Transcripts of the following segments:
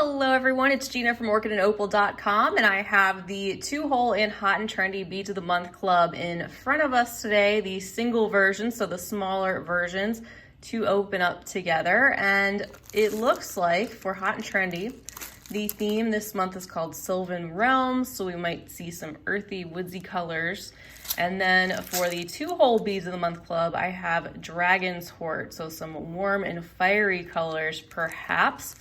Hello everyone, it's Gina from Orchid and Opal.com, and I have the 2-hole in Hot and Trendy Beads of the Month Club in front of us today, the single versions, so the smaller versions, to open up together. And it looks like for Hot and Trendy, the theme this month is called Sylvan Realms, so we might see some earthy, woodsy colors. And then for the 2-hole Beads of the Month Club, I have Dragon's Hort, so some warm and fiery colors perhaps.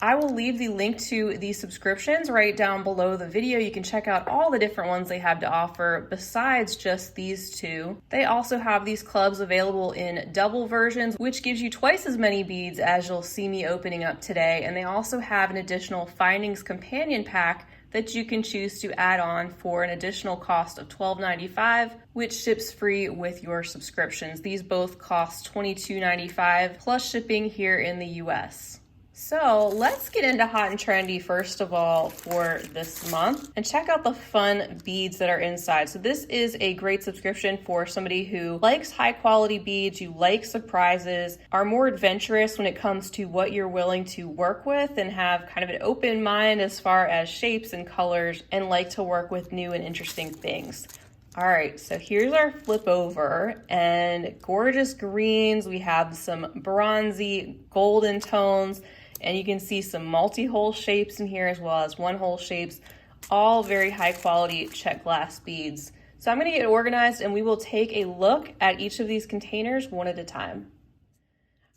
I will leave the link to the subscriptions right down below the video. You can check out all the different ones they have to offer besides just these two. They also have these clubs available in double versions, which gives you twice as many beads as you'll see me opening up today. And they also have an additional Findings companion pack that you can choose to add on for an additional cost of $12.95, which ships free with your subscriptions. These both cost $22.95 plus shipping here in the US. So let's get into Hot and Trendy first of all for this month and check out the fun beads that are inside. So this is a great subscription for somebody who likes high quality beads, you like surprises, are more adventurous when it comes to what you're willing to work with, and have kind of an open mind as far as shapes and colors, and like to work with new and interesting things. All right, so here's our flip over, and gorgeous greens. We have some bronzy golden tones, and you can see some multi-hole shapes in here as well as one-hole shapes, all very high quality check glass beads. So I'm gonna get organized and we will take a look at each of these containers one at a time.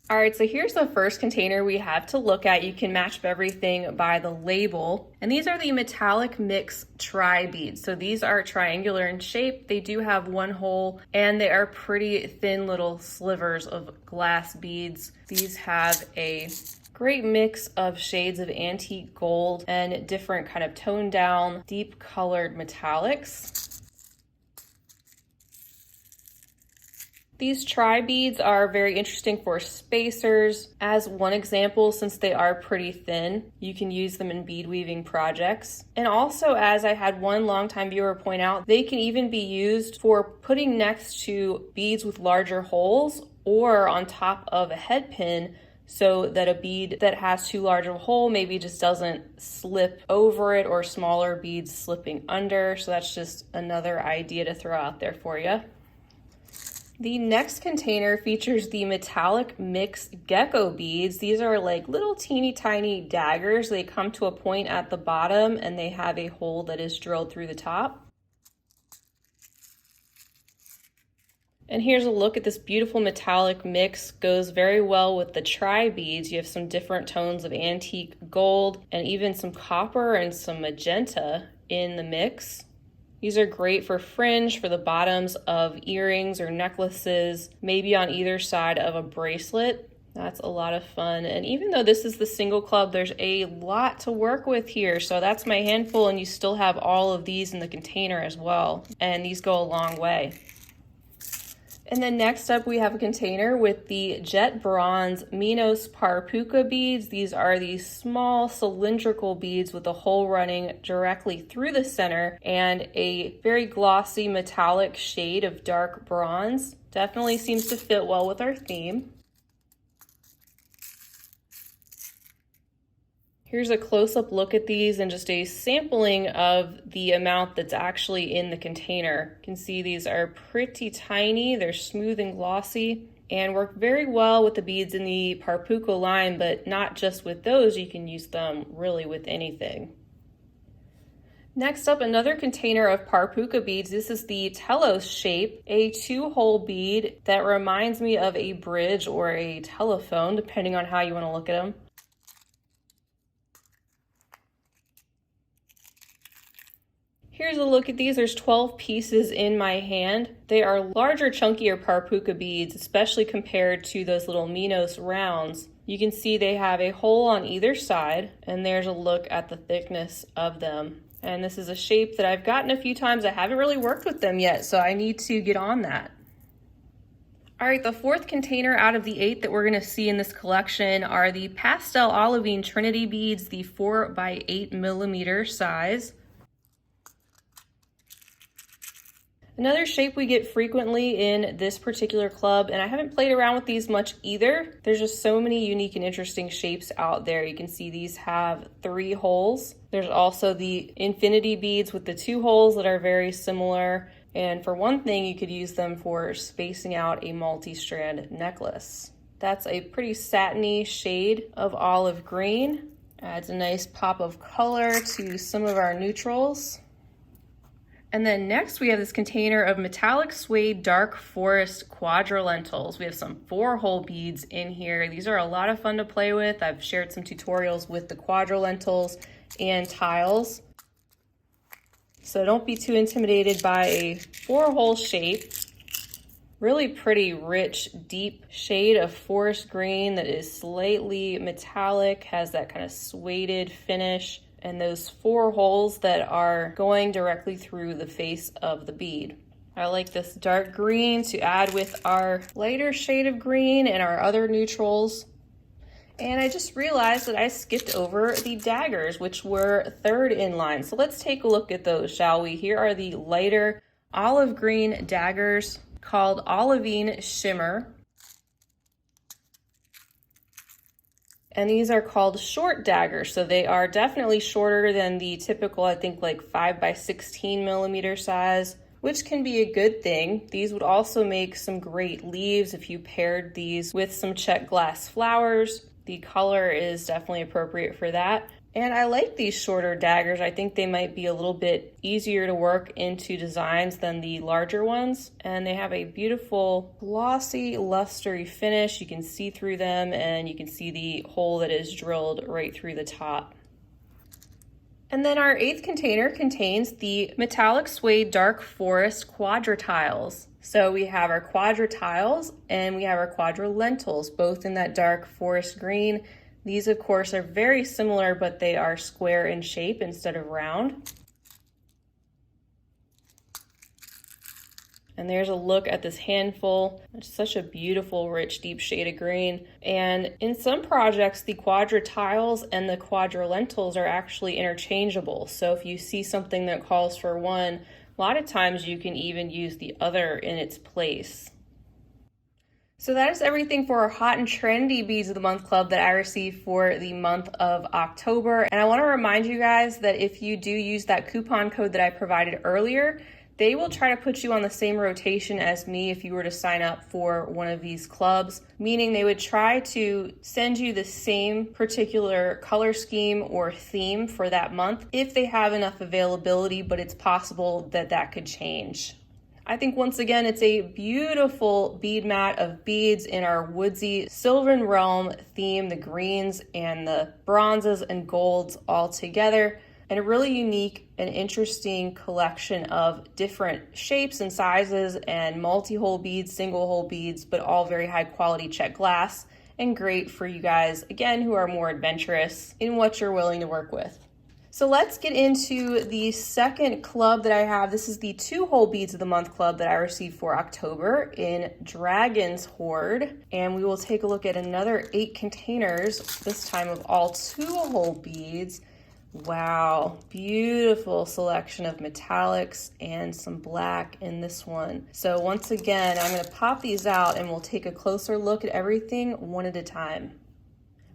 All right, so here's the first container we have to look at. You can match everything by the label. And these are the metallic mix tri beads. So these are triangular in shape. They do have one hole and they are pretty thin little slivers of glass beads. These have a great mix of shades of antique gold and different kind of toned down, deep colored metallics. These tri beads are very interesting for spacers. As one example, since they are pretty thin, you can use them in bead weaving projects. And also, as I had one longtime viewer point out, they can even be used for putting next to beads with larger holes or on top of a head pin, so that a bead that has too large of a hole maybe just doesn't slip over it, or smaller beads slipping under. So that's just another idea to throw out there for you. The next container features the metallic mix gecko beads. These are like little teeny tiny daggers. They come to a point at the bottom and they have a hole that is drilled through the top. And here's a look at this beautiful metallic mix. Goes very well with the tri beads. You have some different tones of antique gold and even some copper and some magenta in the mix. These are great for fringe, for the bottoms of earrings or necklaces, maybe on either side of a bracelet. That's a lot of fun. And even though this is the single club, there's a lot to work with here. So that's my handful, and you still have all of these in the container as well. And these go a long way. And then next up, we have a container with the jet bronze Minos Parpuka beads. These are these small cylindrical beads with a hole running directly through the center and a very glossy metallic shade of dark bronze. Definitely seems to fit well with our theme. Here's a close-up look at these and just a sampling of the amount that's actually in the container. You can see these are pretty tiny, they're smooth and glossy, and work very well with the beads in the Parpuka line, but not just with those, you can use them really with anything. Next up, another container of Parpuka beads. This is the Telos shape, a 2-hole bead that reminds me of a bridge or a telephone, depending on how you want to look at them. Here's a look at these. There's 12 pieces in my hand. They are larger, chunkier Parpuka beads, especially compared to those little Minos rounds. You can see they have a hole on either side, and there's a look at the thickness of them. And this is a shape that I've gotten a few times. I haven't really worked with them yet, so I need to get on that. All right, the fourth container out of the 8 that we're gonna see in this collection are the pastel olivine Trinity beads, the 4x8 millimeter size. Another shape we get frequently in this particular club, and I haven't played around with these much either. There's just so many unique and interesting shapes out there. You can see these have 3 holes. There's also the infinity beads with the 2 holes that are very similar. And for one thing, you could use them for spacing out a multi-strand necklace. That's a pretty satiny shade of olive green. Adds a nice pop of color to some of our neutrals. And then next we have this container of metallic suede dark forest quadrilentals. We have some 4-hole beads in here. These are a lot of fun to play with. I've shared some tutorials with the quadrilentals and tiles. So don't be too intimidated by a 4-hole shape. Really pretty, rich, deep shade of forest green that is slightly metallic, has that kind of suede finish. And those 4 holes that are going directly through the face of the bead. I like this dark green to add with our lighter shade of green and our other neutrals. And I just realized that I skipped over the daggers, which were 3rd in line. So let's take a look at those, shall we? Here are the lighter olive green daggers called Olivine Shimmer. And these are called short daggers, so they are definitely shorter than the typical, I think, like 5 by 16 millimeter size, which can be a good thing. These would also make some great leaves if you paired these with some check glass flowers. The color is definitely appropriate for that. And I like these shorter daggers. I think they might be a little bit easier to work into designs than the larger ones. And they have a beautiful glossy, lustery finish. You can see through them and you can see the hole that is drilled right through the top. And then our 8th container contains the metallic suede dark forest quadritiles. So we have our quadritiles and we have our quadrilentals, both in that dark forest green. These, of course, are very similar, but they are square in shape instead of round. And there's a look at this handful. It's such a beautiful, rich, deep shade of green. And in some projects, the quadritiles and the quadrilentals are actually interchangeable. So if you see something that calls for one, a lot of times you can even use the other in its place. So that is everything for our Hot and Trendy Beads of the Month Club that I received for the month of October. And I want to remind you guys that if you do use that coupon code that I provided earlier, they will try to put you on the same rotation as me if you were to sign up for one of these clubs, meaning they would try to send you the same particular color scheme or theme for that month if they have enough availability, but it's possible that that could change. I think once again, it's a beautiful bead mat of beads in our woodsy Sylvan Realm theme, the greens and the bronzes and golds all together, and a really unique and interesting collection of different shapes and sizes and multi-hole beads, single-hole beads, but all very high quality check glass and great for you guys, again, who are more adventurous in what you're willing to work with. So let's get into the second club that I have. This is the 2-hole beads of the month club that I received for October in Dragon's Hoard. And we will take a look at another 8 containers, this time of all 2-hole beads. Wow, beautiful selection of metallics and some black in this one. So once again, I'm gonna pop these out and we'll take a closer look at everything one at a time.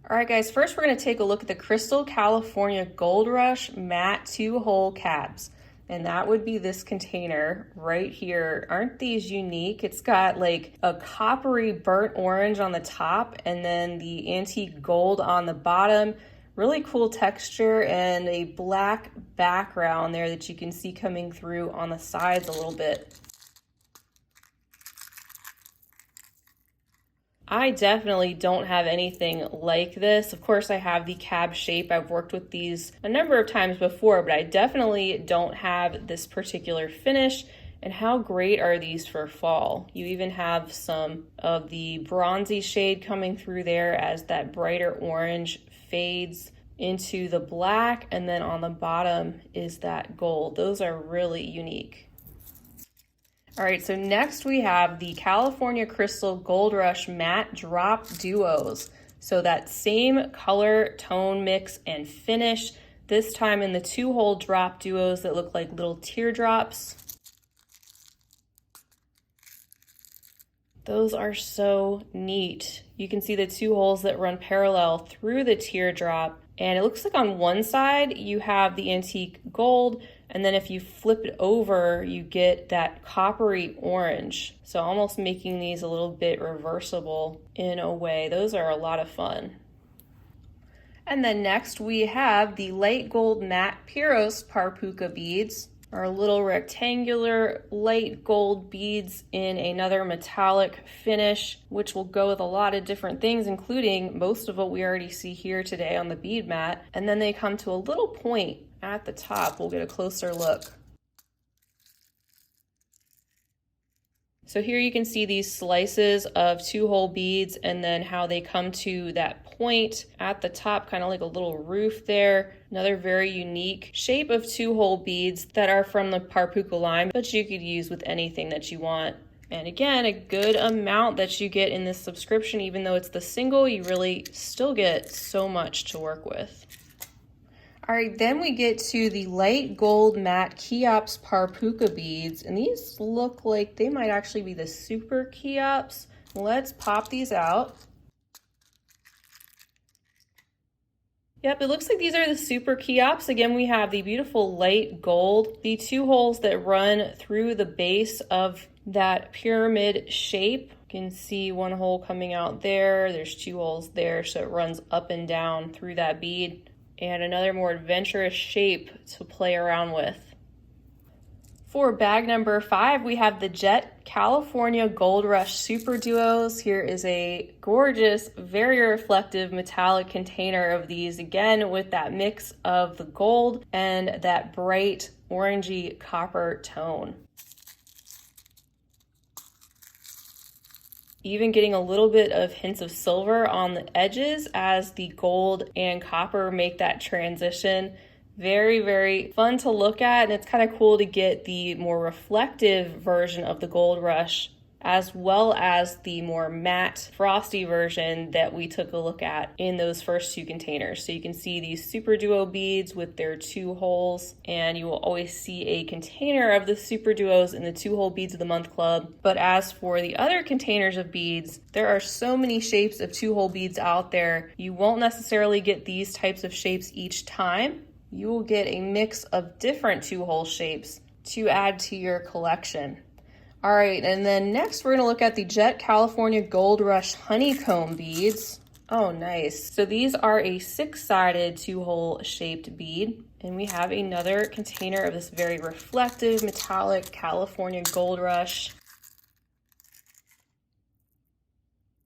All right, guys, first we're going to take a look at the Crystal California Gold Rush Matte 2-hole cabs. And that would be this container right here. Aren't these unique? It's got like a coppery burnt orange on the top and then the antique gold on the bottom. Really cool texture and a black background there that you can see coming through on the sides a little bit. I definitely don't have anything like this. Of course, I have the cab shape. I've worked with these a number of times before, but I definitely don't have this particular finish. And how great are these for fall? You even have some of the bronzy shade coming through there as that brighter orange fades into the black, and then on the bottom is that gold. Those are really unique. All right, so next we have the California Crystal Gold Rush Matte Drop Duos. So that same color, tone mix, and finish, this time in the 2-hole drop duos that look like little teardrops. Those are so neat. You can see the two holes that run parallel through the teardrop, and it looks like on one side you have the antique gold, and then if you flip it over, you get that coppery orange. So almost making these a little bit reversible in a way. Those are a lot of fun. And then next we have the light gold matte Pyros Parpuka beads. Our little rectangular light gold beads in another metallic finish, which will go with a lot of different things, including most of what we already see here today on the bead mat. And then they come to a little point at the top. We'll get a closer look. So here you can see these slices of two-hole beads and then how they come to that point at the top, kind of like a little roof there. Another very unique shape of two-hole beads that are from the Parpuka line, but you could use with anything that you want. And again, a good amount that you get in this subscription. Even though it's the single, you really still get so much to work with. All right, then we get to the light gold matte Cheops Parpuka beads, and these look like they might actually be the super Cheops. Let's pop these out. Yep, it looks like these are the super Cheops. Again, we have the beautiful light gold, the two holes that run through the base of that pyramid shape. You can see one hole coming out there. There's two holes there, so it runs up and down through that bead. And another more adventurous shape to play around with. For bag number 5, we have the Jet California Gold Rush Super Duos. Here is a gorgeous, very reflective metallic container of these, again with that mix of the gold and that bright orangey copper tone. Even getting a little bit of hints of silver on the edges as the gold and copper make that transition. Very, very fun to look at, and it's kind of cool to get the more reflective version of the Gold Rush as well as the more matte frosty version that we took a look at in those first two containers. So you can see these Super Duo beads with their two holes, and you will always see a container of the Super Duos in the 2-hole beads of the month club. But as for the other containers of beads, there are so many shapes of 2-hole beads out there. You won't necessarily get these types of shapes each time. You will get a mix of different 2-hole shapes to add to your collection. All right, and then next we're gonna look at the Jet California Gold Rush Honeycomb beads. Oh, nice. So these are a 6-sided 2-hole shaped bead, and we have another container of this very reflective metallic California Gold Rush,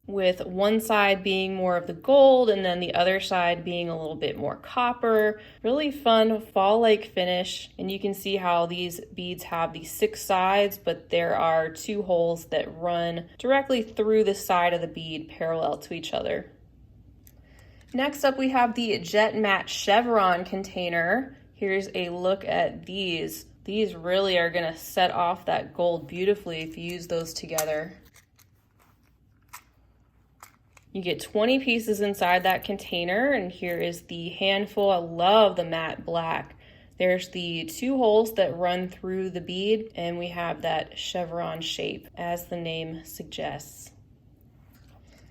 with one side being more of the gold and then the other side being a little bit more copper. Really fun fall-like finish, and you can see how these beads have these 6 sides, but there are 2 holes that run directly through the side of the bead parallel to each other. Next up we have the Jet Matte Chevron container. Here's a look at these. These really are gonna set off that gold beautifully if you use those together. You get 20 pieces inside that container, and here is the handful. I love the matte black. There's the 2 holes that run through the bead, and we have that chevron shape, as the name suggests.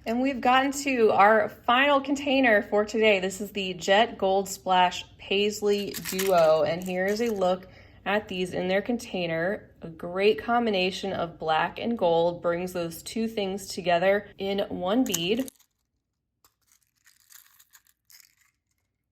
And we've gotten to our final container for today. This is the Jet Gold Splash Paisley Duo, and here's a look at these in their container. A great combination of black and gold brings those two things together in one bead.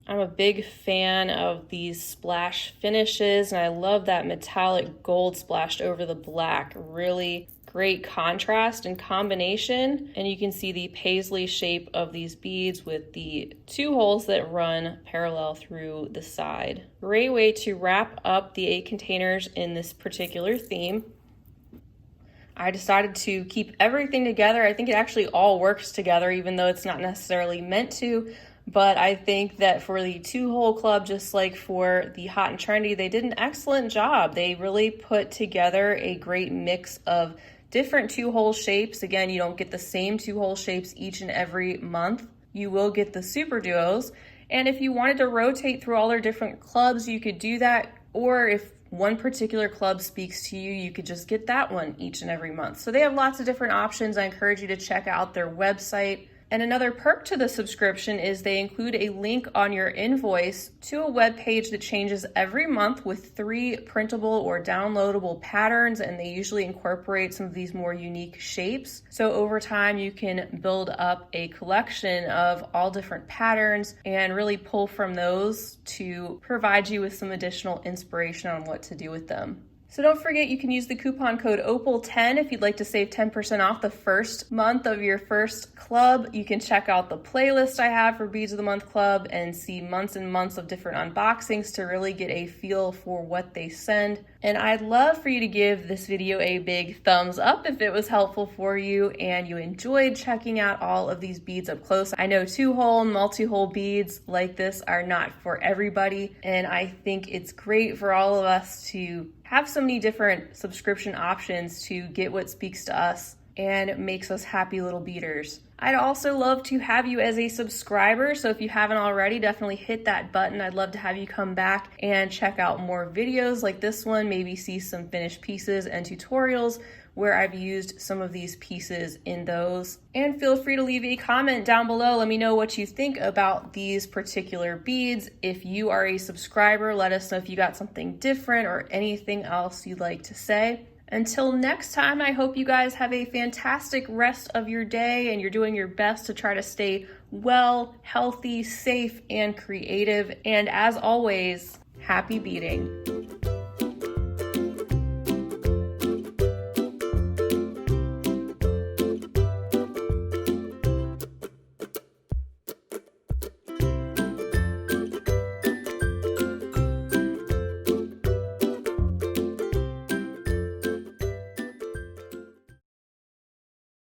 I'm a big fan of these splash finishes, and I love that metallic gold splashed over the black. Really great contrast and combination. And you can see the paisley shape of these beads with the 2 holes that run parallel through the side. Great way to wrap up the 8 containers in this particular theme. I decided to keep everything together. I think it actually all works together, even though it's not necessarily meant to. But I think that for the 2-hole club, just like for the Hot and Trendy, they did an excellent job. They really put together a great mix of different 2-hole shapes. Again, you don't get the same 2-hole shapes each and every month. You will get the Super Duos. And if you wanted to rotate through all their different clubs, you could do that. Or if one particular club speaks to you, you could just get that one each and every month. So they have lots of different options. I encourage you to check out their website. And another perk to the subscription is they include a link on your invoice to a web page that changes every month with 3 printable or downloadable patterns, and they usually incorporate some of these more unique shapes. So over time, you can build up a collection of all different patterns and really pull from those to provide you with some additional inspiration on what to do with them. So don't forget, you can use the coupon code OPAL10 if you'd like to save 10% off the first month of your first club. You can check out the playlist I have for Beads of the Month Club and see months and months of different unboxings to really get a feel for what they send. And I'd love for you to give this video a big thumbs up if it was helpful for you and you enjoyed checking out all of these beads up close. I know 2-hole, multi-hole beads like this are not for everybody, and I think it's great for all of us to have so many different subscription options to get what speaks to us and makes us happy little beaders. I'd also love to have you as a subscriber, so if you haven't already, definitely hit that button. I'd love to have you come back and check out more videos like this one, maybe see some finished pieces and tutorials where I've used some of these pieces in those. And feel free to leave a comment down below. Let me know what you think about these particular beads. If you are a subscriber, let us know if you got something different or anything else you'd like to say. Until next time, I hope you guys have a fantastic rest of your day and you're doing your best to try to stay well, healthy, safe, and creative. And as always, happy beading.